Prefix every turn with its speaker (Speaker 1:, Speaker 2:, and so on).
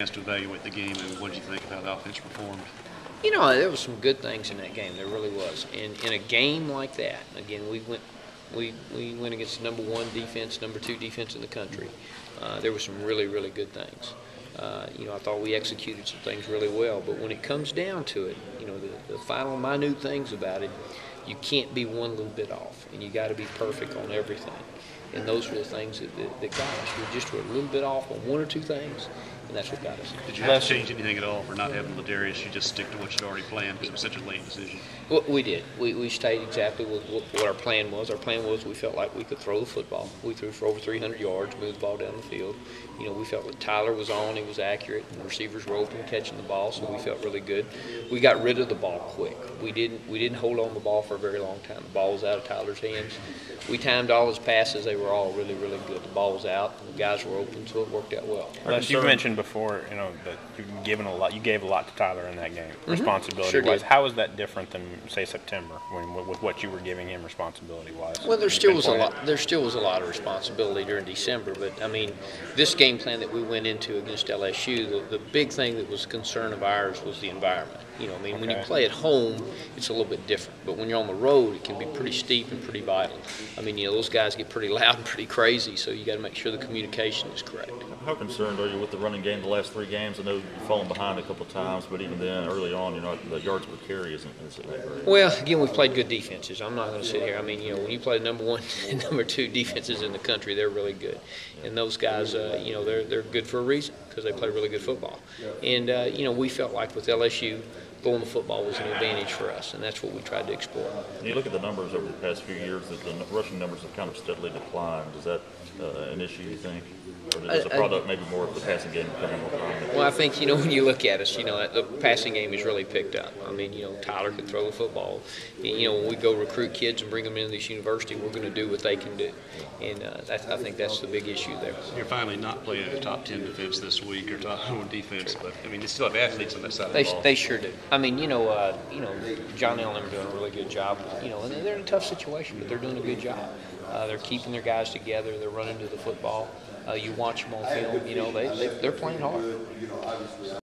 Speaker 1: Chance to evaluate the game, and what did you think of how the offense performed?
Speaker 2: You know, there was some good things in that game. There really was. And in a game like that, again, we went against the #1 defense, #2 defense in the country. There were some really, really good things. I thought we executed some things really well. But when it comes down to it, the final minute things about it, you can't be one little bit off, and you got to be perfect on everything. And those were the things that got us. We just were a little bit off on one or two things, and that's what got us.
Speaker 1: Did you have to change anything at all for not having Ladarius? You just stick to what you'd already planned because it was such a late decision?
Speaker 2: Well, we did. We stayed exactly with what our plan was. Our plan was we felt like we could throw the football. We threw for over 300 yards, moved the ball down the field. We felt that Tyler was on, he was accurate, and the receivers were open catching the ball, so we felt really good. We got rid of the ball quick. We didn't hold on to the ball for a very long time. The ball was out of Tyler's hands. We timed all his passes. They were all really, really good. The ball was out. The guys were open, so it worked out well.
Speaker 3: Les, you mentioned before, that you've given a lot. You gave a lot to Tyler in that game, responsibility-wise.
Speaker 2: Sure did.
Speaker 3: How is that different than, say, September, with what you were giving him responsibility-wise?
Speaker 2: Well, there still was a lot. There still was a lot of responsibility during December, but I mean, this game plan that we went into against LSU, the big thing that was a concern of ours was the environment. When you play at home, it's a little bit different, but when you're on the road, it can be pretty steep and pretty violent. Those guys get pretty loud and pretty crazy, so you got to make sure the communication is correct.
Speaker 4: How concerned are you with the running game the last 3 games? I know you've fallen behind a couple of times, but even then, early on, the yards per carry isn't that great.
Speaker 2: Well, again, we've played good defenses. I'm not going to sit here. When you play #1 and #2 defenses in the country, they're really good. And those guys, they're good for a reason because they play really good football. And, we felt like with LSU, throwing the football was an advantage for us, and that's what we tried to explore.
Speaker 4: When you look at the numbers over the past few years, the rushing numbers have kind of steadily declined. Is that an issue, you think? Or is the product maybe more of the passing game becoming more prominent?
Speaker 2: Well, I think, when you look at us, the passing game has really picked up. Tyler can throw the football. When we go recruit kids and bring them into this university, we're going to do what they can do. And I think that's the big issue there.
Speaker 1: You're finally not playing a top 10 defense this week or top 1 defense, but, they still have athletes on that side of the ball.
Speaker 2: They sure do. John Allen are doing a really good job. And they're in a tough situation, but they're doing a good job. They're keeping their guys together. They're running to the football. You watch them on film. They're playing hard.